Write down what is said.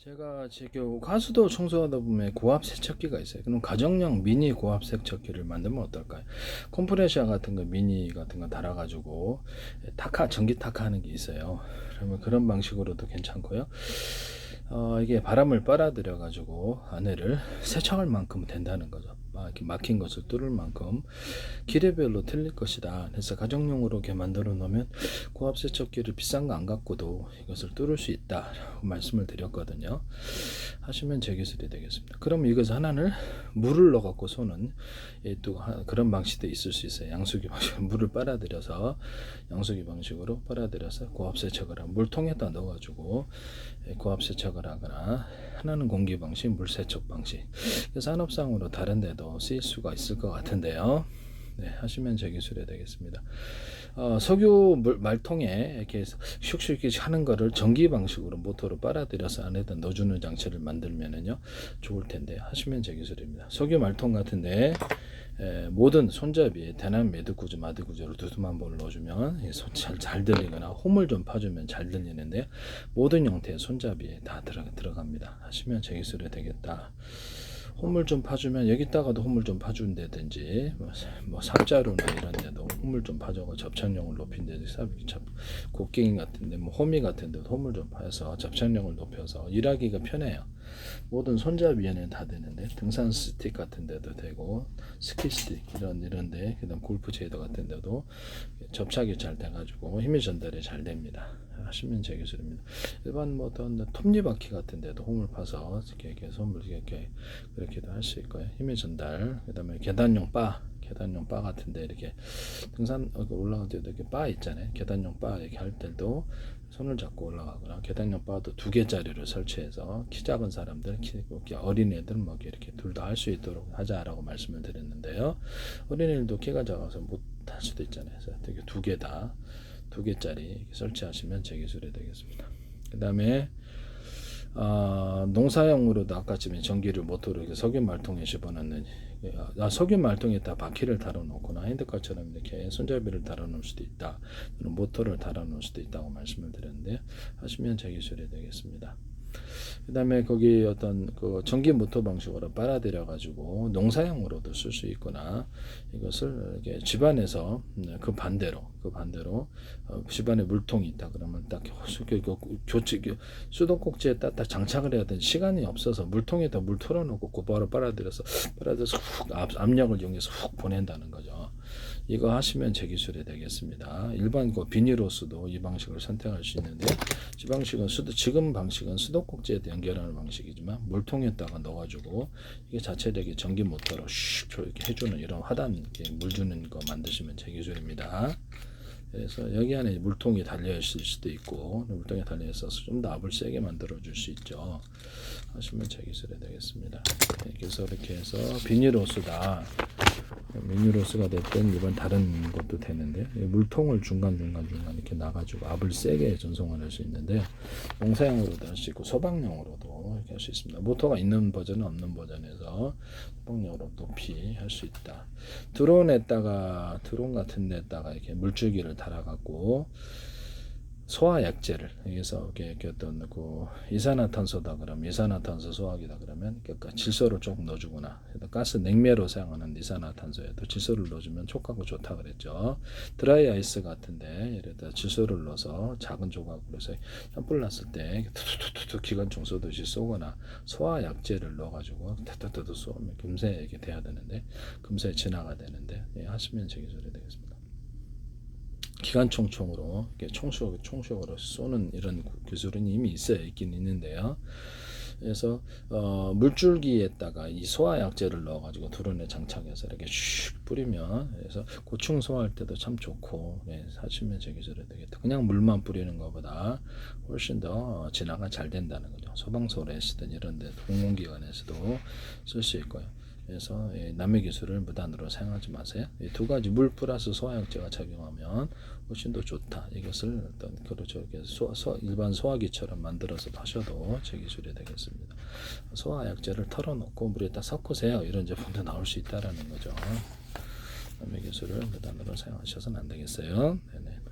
제가 지금 가수도 청소하다 보면 고압 세척기가 있어요. 그럼 가정용 미니 고압 세척기를 만들면 어떨까요? 컴프레셔 같은 거 미니 같은 거 달아가지고 타카 전기 타카 하는 게 있어요. 그러면 그런 방식으로도 괜찮고요. 이게 바람을 빨아들여 가지고 안에를 세척할 만큼 된다는 거죠. 이렇게 막힌 것을 뚫을 만큼 기계별로 틀릴 것이다. 그래서 가정용으로 이렇게 만들어 놓으면 고압 세척기를 비싼 거 안 갖고도 이것을 뚫을 수 있다라고 말씀을 드렸거든요. 하시면 제 기술이 되겠습니다. 그럼 이것을 하나를 물을 넣어 갖고 손은 또 그런 방식도 있을 수 있어요. 양수기 방식 물을 빨아들여서 양수기 방식으로 빨아들여서 고압 세척을 하고 물통에다 넣어 가지고 고압 세척을 하거나 하나는 공기 방식, 물 세척 방식. 산업상으로 다른 데도 쓰일 수가 있을 것 같은데요. 네, 하시면 제 기술이 되겠습니다. 석유 말통에 이렇게 슉슉 하는 거를 전기 방식으로 모터로 빨아들여서 안에다 넣어주는 장치를 만들면은요 좋을 텐데 하시면 제 기술입니다. 석유 말통 같은데 모든 손잡이에 대남 매듭 구조, 마드 구조를 두툼한 볼을 넣어주면 잘 들리거나 홈을 좀 파주면 잘 들리는데 모든 형태의 손잡이에 다 들어갑니다. 하시면 제 기술이 되겠다. 홈을 좀 파주면 여기다가도 홈을 좀 파준다든지 뭐 삽자루나 이런 데도 홈을 좀 파줘서 접착력을 높인다든지 곡괭이 같은데 뭐 호미 같은데 홈을 좀 파서 접착력을 높여서 일하기가 편해요. 모든 손잡이에는 다 되는데 등산 스틱 같은 데도 되고 스키 스틱 이런데 그다음 골프 제더 같은 데도 접착이 잘 돼가지고 힘의 전달이 잘 됩니다. 하시면 제 기술입니다. 일반 뭐 어떤 톱니바퀴 같은 데도 홈을 파서 이렇게 손을 이렇게 그렇게도 할 수 있고요. 힘의 전달. 그다음에 계단용 바 같은데 이렇게 등산 올라갈 때도 이렇게 바 있잖아요. 계단용 바 이렇게 할 때도 손을 잡고 올라가거나 계단용 바도 2개짜리를 설치해서 키 작은 사람들, 어린애들 뭐 이렇게 둘 다 할 수 있도록 하자라고 말씀을 드렸는데요. 어린애들도 키가 작아서 못 할 수도 있잖아요. 그래서 되게 2개짜리 설치하시면 제 기술이 되겠습니다. 그 다음에 농사용으로도 아까쯤에 전기를 모터로 이렇게 석유 말통에 집어넣는 석유 말통에다 바퀴를 달아놓거나 핸드카처럼 이렇게 손잡이를 달아놓을 수도 있다. 또는 모터를 달아놓을 수도 있다고 말씀을 드렸는데 하시면 제 기술이 되겠습니다. 그 다음에 거기 어떤 그 전기 모터 방식으로 빨아들여 가지고 농사용으로도 쓸 수 있거나 이것을 이렇게 집안에서 그 반대로 집안에 물통이 있다 그러면 딱 수도꼭지에 딱 장착을 해야 되는 시간이 없어서 물통에다 물 틀어놓고 곧바로 빨아들여서 훅 압력을 이용해서 훅 보낸다는 거죠. 이거 하시면 제 기술이 되겠습니다. 일반 비닐호스도 이 방식을 선택할 수 있는데 지금 방식은 수도꼭지에 연결하는 방식이지만 물통에다가 넣어가지고 이게 자체적인 전기 모터로 슉 이렇게 해주는 이런 하단 이렇게 물 주는 거 만드시면 제 기술입니다. 그래서 여기 안에 물통이 달려 있을 수도 있고 물통이 달려 있어서 좀 더 압을 세게 만들어 줄 수 있죠. 하시면 제 기술이 되겠습니다. 그래서 이렇게 해서 비닐호스다. 미니로스가 됐든 일반 다른 것도 되는데 물통을 중간 이렇게 놔가지고 압을 세게 전송을 할 수 있는데 농사용으로도 할 수 있고 소방용으로도 이렇게 할 수 있습니다. 모터가 있는 버전은 없는 버전에서 소방용으로 높이 할 수 있다. 드론 같은 데다가 이렇게 물줄기를 달아갖고 소화약제를 여기서 이렇게 어떤 이산화탄소다 그러면 이산화탄소 소화기다 그러면 그러니까 질소를 조금 넣어주거나 가스 냉매로 사용하는 이산화탄소에도 질소를 넣어주면 촉하고 좋다 그랬죠. 드라이 아이스 같은데 이래다 질소를 넣어서 작은 조각으로 해서 산불 났을 때 투투투투 기관총 쏘듯이 쏘거나 소화약제를 넣어가지고 투투투투 쏘면 금세 이렇게 돼야 되는데 금세 진화가 되는데 하시면 제 기술이 되겠습니다. 기관총으로 총쇼으로 쏘는 이런 기술은 이미 있긴 있는데요. 그래서 물줄기에다가 이 소화약제를 넣어가지고 드론에 장착해서 이렇게 슉 뿌리면 그래서 고충 소화할 때도 참 좋고 사시면 제 기술이 되겠다. 그냥 물만 뿌리는 것보다 훨씬 더 진화가 잘 된다는 거죠. 소방서에 쓰든 이런데 공공기관에서도 쓸 수 있고요. 그래서 남의 기술을 무단으로 사용하지 마세요. 이 두 가지 물 플러스 소화약제가 작용하면 훨씬 더 좋다. 이것을 어떤 일반 소화기처럼 만들어서 하셔도 제 기술이 되겠습니다. 소화약제를 털어놓고 물에다 섞으세요. 이런 제품도 나올 수 있다라는 거죠. 남의 기술을 무단으로 사용하셔서는 안 되겠어요. 네네.